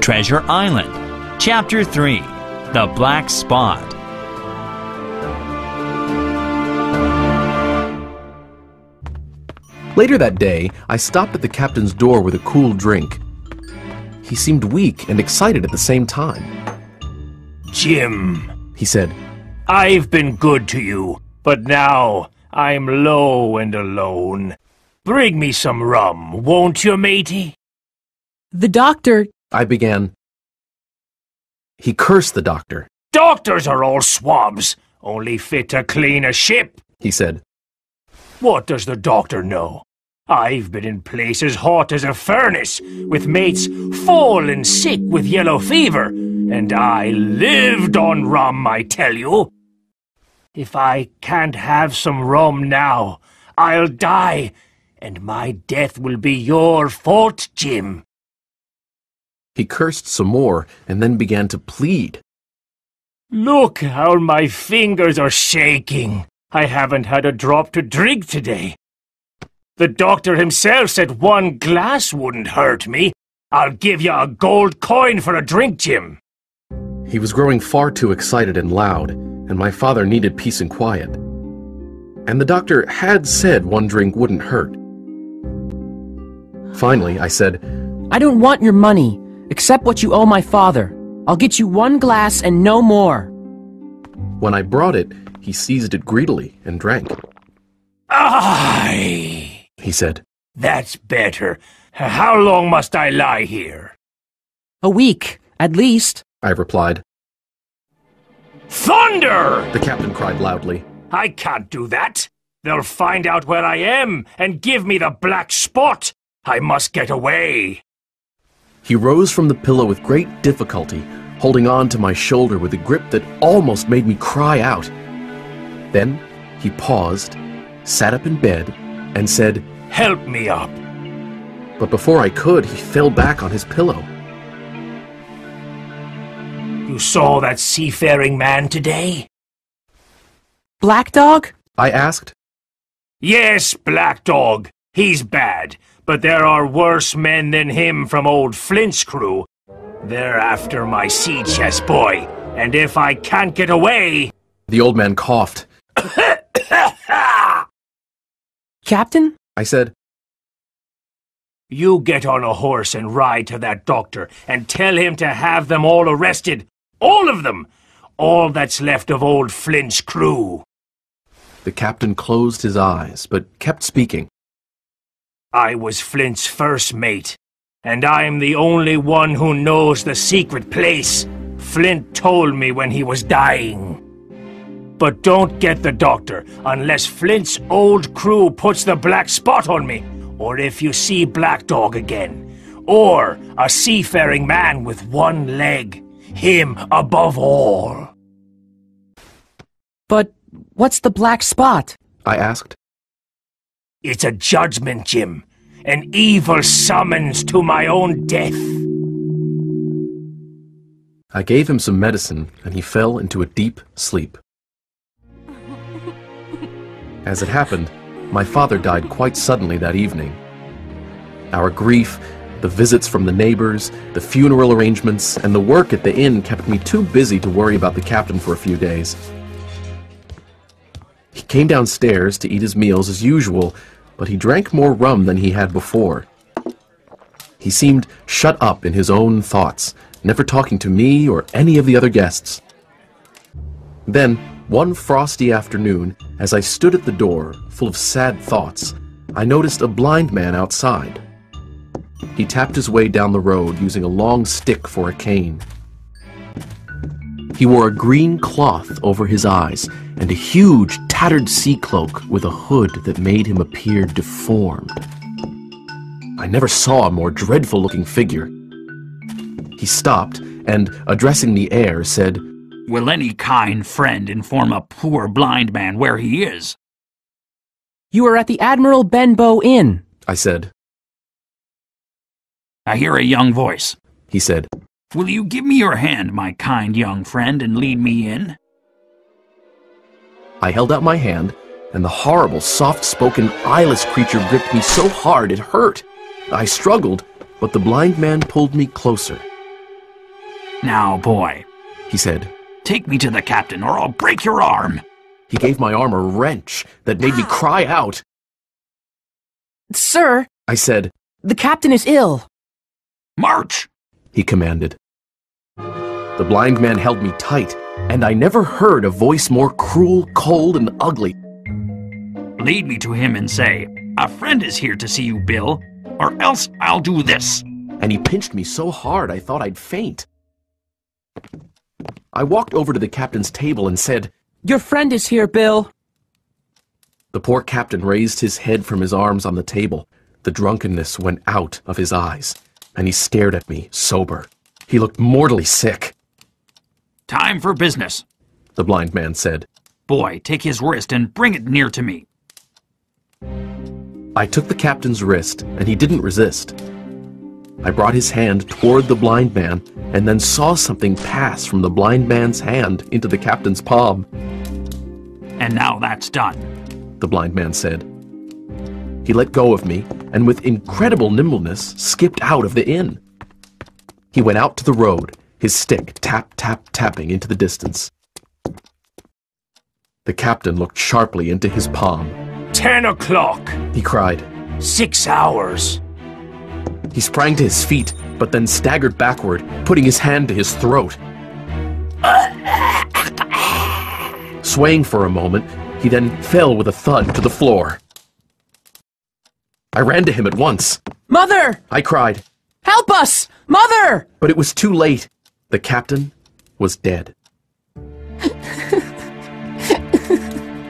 Treasure Island. Chapter 3. The Black Spot. Later that day, I stopped at the captain's door with a cool drink. He seemed weak and excited at the same time. "Jim," he said, "I've been good to you, but now I'm low and alone. Bring me some rum, won't you, matey?" The doctor... I began. He cursed the doctor. "Doctors are all swabs, only fit to clean a ship," he said. "What does the doctor know? I've been in places hot as a furnace, with mates fallen sick with yellow fever, and I lived on rum, I tell you. If I can't have some rum now, I'll die, and my death will be your fault, Jim." He cursed some more and then began to plead. "Look how my fingers are shaking. I haven't had a drop to drink today. The doctor himself said 1 glass wouldn't hurt me. I'll give you a gold coin for a drink, Jim." He was growing far too excited and loud, and my father needed peace and quiet. And the doctor had said 1 drink wouldn't hurt. Finally, I said, I don't want your money. Accept what you owe my father. I'll get you 1 glass and no more. When I brought it, he seized it greedily and drank. "Aye," he said. "That's better. How long must I lie here?" A week, at least. I replied. "Thunder!" The captain cried loudly. "I can't do that. They'll find out where I am and give me the black spot. I must get away." He rose from the pillow with great difficulty, holding on to my shoulder with a grip that almost made me cry out. Then he paused, sat up in bed, and said, "Help me up." But before I could, he fell back on his pillow. "You saw that seafaring man today?" Black Dog? I asked. "Yes, Black Dog. He's bad, but there are worse men than him from old Flint's crew. They're after my sea chest boy, and if I can't get away..." The old man coughed. Captain? I said, "You get on a horse and ride to that doctor and tell him to have them all arrested. All of them! All that's left of old Flint's crew." The captain closed his eyes, but kept speaking. "I was Flint's first mate, and I'm the only one who knows the secret place. Flint told me when he was dying. But don't get the doctor unless Flint's old crew puts the black spot on me, or if you see Black Dog again, or a seafaring man with 1 leg, him above all." But what's the black spot? I asked. "It's a judgment, Jim. An evil summons to my own death." I gave him some medicine, and he fell into a deep sleep. As it happened, my father died quite suddenly that evening. Our grief, the visits from the neighbors, the funeral arrangements, and the work at the inn kept me too busy to worry about the captain for a few days. He came downstairs to eat his meals as usual, but he drank more rum than he had before. He seemed shut up in his own thoughts, never talking to me or any of the other guests. Then, one frosty afternoon, as I stood at the door, full of sad thoughts, I noticed a blind man outside. He tapped his way down the road using a long stick for a cane. He wore a green cloth over his eyes and a huge, tattered sea cloak with a hood that made him appear deformed. I never saw a more dreadful-looking figure. He stopped and, addressing the air, said, "Will any kind friend inform a poor blind man where he is?" You are at the Admiral Benbow Inn, I said. "I hear a young voice," he said. "Will you give me your hand, my kind young friend, and lead me in?" I held out my hand, and the horrible, soft-spoken, eyeless creature gripped me so hard it hurt. I struggled, but the blind man pulled me closer. Now, boy, he said. take me to the captain or I'll break your arm. He gave my arm a wrench that made me cry out. Sir, I said, the captain is ill. March! he commanded. The blind man held me tight, and I never heard a voice more cruel, cold, and ugly. Lead me to him and say, a friend is here to see you, Bill, or else I'll do this. And he pinched me so hard I thought I'd faint. I walked over to the captain's table and said, Your friend is here, Bill. The poor captain raised his head from his arms on the table. The drunkenness went out of his eyes, and he stared at me, sober. He looked mortally sick. Time for business. The blind man said. Boy, take his wrist and bring it near to me. I took the captain's wrist, and he didn't resist. I brought his hand toward the blind man, and then saw something pass from the blind man's hand into the captain's palm. And now that's done. The blind man said. He let go of me, and with incredible nimbleness skipped out of the inn. He went out to the road, his stick tapping into the distance. The captain looked sharply into his palm. 10 o'clock. He cried. 6 hours. He sprang to his feet, but then staggered backward, putting his hand to his throat. Swaying for a moment, he then fell with a thud to the floor. I ran to him at once. Mother! I cried. Help us! Mother! But it was too late. The captain was dead.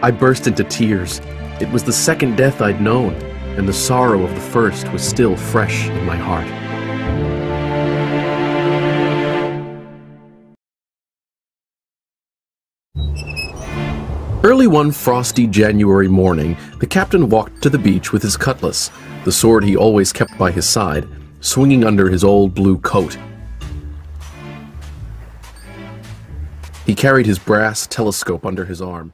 I burst into tears. It was the second death I'd known, and the sorrow of the first was still fresh in my heart. Early one frosty January morning, the captain walked to the beach with his cutlass, the sword he always kept by his side, swinging under his old blue coat. He carried his brass telescope under his arm.